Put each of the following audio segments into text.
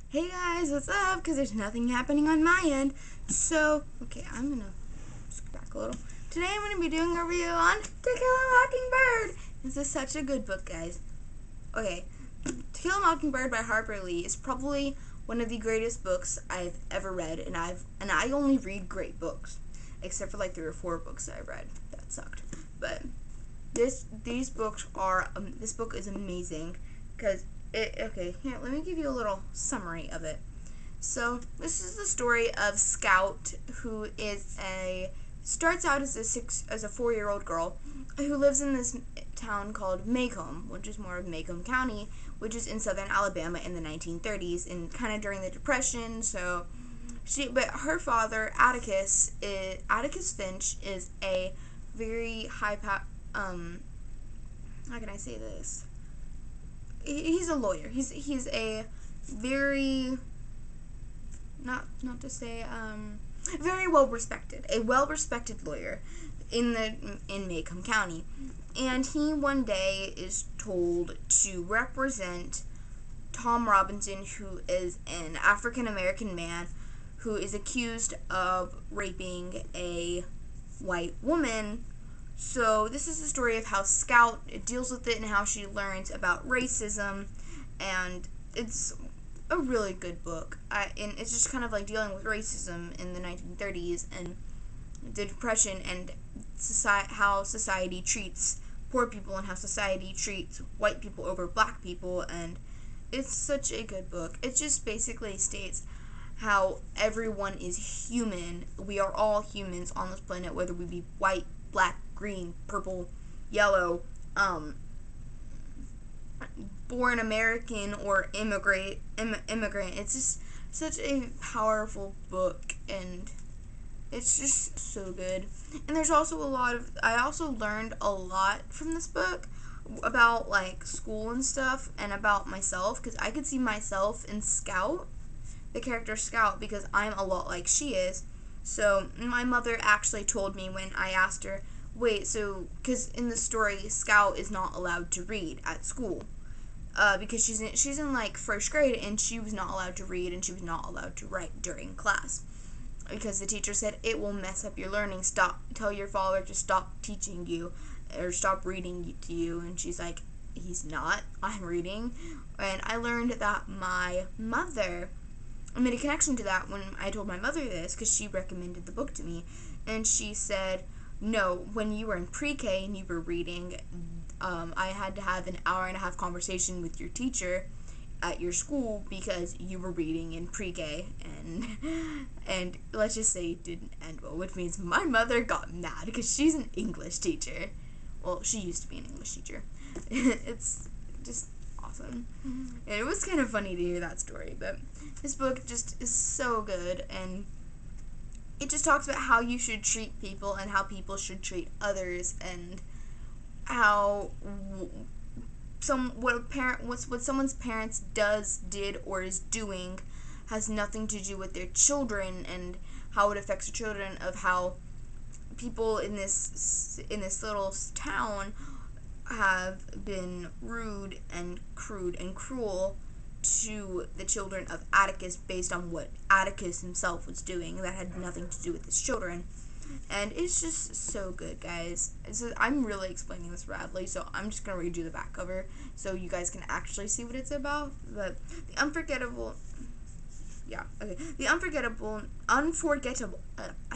Hey guys, what's up? Because there's nothing happening on my end. So, okay, I'm gonna scoot back a little. Today I'm gonna be doing a review on To Kill a Mockingbird. This is such a good book, guys. Okay, To Kill a Mockingbird by Harper Lee is probably one of the greatest books I've ever read, and I only read great books, except for like 3 or 4 books that I read that sucked. But this book is amazing because okay, here, let me give you a little summary of it. So this is the story of Scout, who starts out as a 4-year-old girl who lives in this town called Macomb, which is more of Macomb County, which is in southern Alabama in the 1930s and kind of during the Depression. So but her father, Atticus Finch, is a very how can I say this? He's a lawyer. He's a very not to say very well respected, a well respected lawyer in Macomb County, and he one day is told to represent Tom Robinson, who is an African American man who is accused of raping a white woman. So this is the story of how Scout deals with it and how she learns about racism, and it's a really good book. And it's just kind of like dealing with racism in the 1930s and the Depression, and how society treats poor people and how society treats white people over black people. And it's such a good book. It just basically states how everyone is human. We are all humans on this planet, whether we be white, black, green, purple, yellow, born American or immigrant. It's just such a powerful book, and it's just so good. And there's also I also learned a lot from this book about like school and stuff, and about myself, because I could see myself in Scout, the character Scout, because I'm a lot like she is. So my mother actually told me when I asked her, wait, so, because in the story, Scout is not allowed to read at school, because she's in like 1st grade, and she was not allowed to read, and she was not allowed to write during class, because the teacher said it will mess up your learning. Tell your father to stop teaching you, or stop reading to you. And she's like, he's not, I'm reading. And I learned that my mother, I made a connection to that when I told my mother this, because she recommended the book to me, and she said, no, when you were in pre-K and you were reading, I had to have an hour-and-a-half conversation with your teacher at your school because you were reading in pre-K, and let's just say it didn't end well, which means my mother got mad because she's an English teacher. Well, she used to be an English teacher. It's just awesome. And it was kind of funny to hear that story, but this book just is so good, and it just talks about how you should treat people and how people should treat others, and how what someone's parents did or is doing has nothing to do with their children, and how it affects the children, of how people in this little town have been rude and crude and cruel to the children of Atticus based on what Atticus himself was doing that had nothing to do with his children. And it's just so good, guys. I'm really explaining this badly, so I'm just going to read you the back cover so you guys can actually see what it's about. But the unforgettable I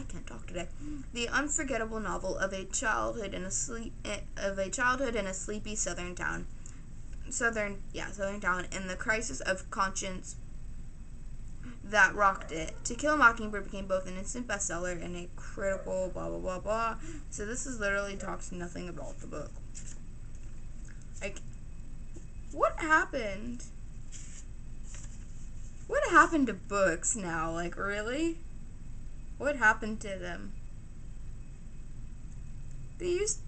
can't talk today. The unforgettable novel of a childhood in a sleepy southern town, and the crisis of conscience that rocked it. To Kill a Mockingbird became both an instant bestseller and a critical blah blah blah blah. So this is literally talks nothing about the book. Like, what happened? What happened to books now? Like, really? What happened to them? They used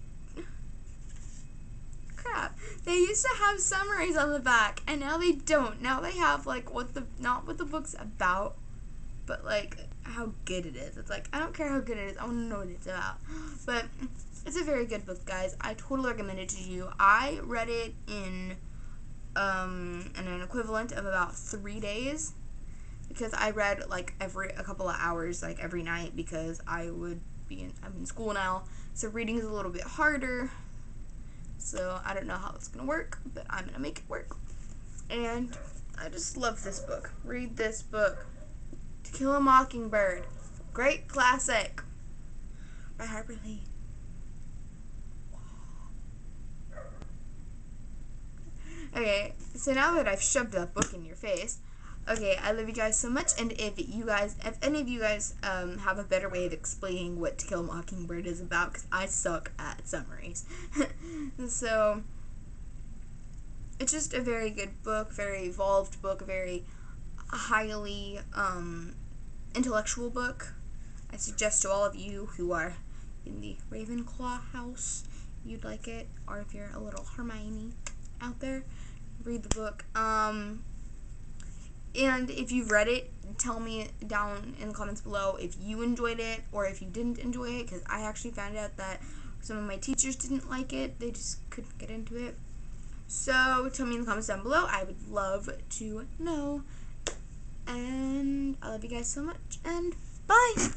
to have summaries on the back, and now they don't. Now they have like not what the book's about, but like how good it is. It's like, I don't care how good it is, I want to know what it's about. But it's a very good book, guys. I totally recommend it to you. I read it in an equivalent of about 3 days. because I read like a couple of hours like every night because I'm in school now, so reading is a little bit harder. So I don't know how it's gonna work, but I'm gonna make it work. And I just love this book. Read this book. To Kill a Mockingbird. Great classic by Harper Lee. Okay, so now that I've shoved that book in your face, okay, I love you guys so much, and if any of you guys have a better way of explaining what To Kill a Mockingbird is about, because I suck at summaries. So, it's just a very good book, very evolved book, a very highly intellectual book. I suggest to all of you who are in the Ravenclaw house, you'd like it, or if you're a little Hermione out there, read the book. And if you've read it, tell me down in the comments below if you enjoyed it or if you didn't enjoy it, because I actually found out that some of my teachers didn't like it. They just couldn't get into it. So tell me in the comments down below. I would love to know. And I love you guys so much, and bye!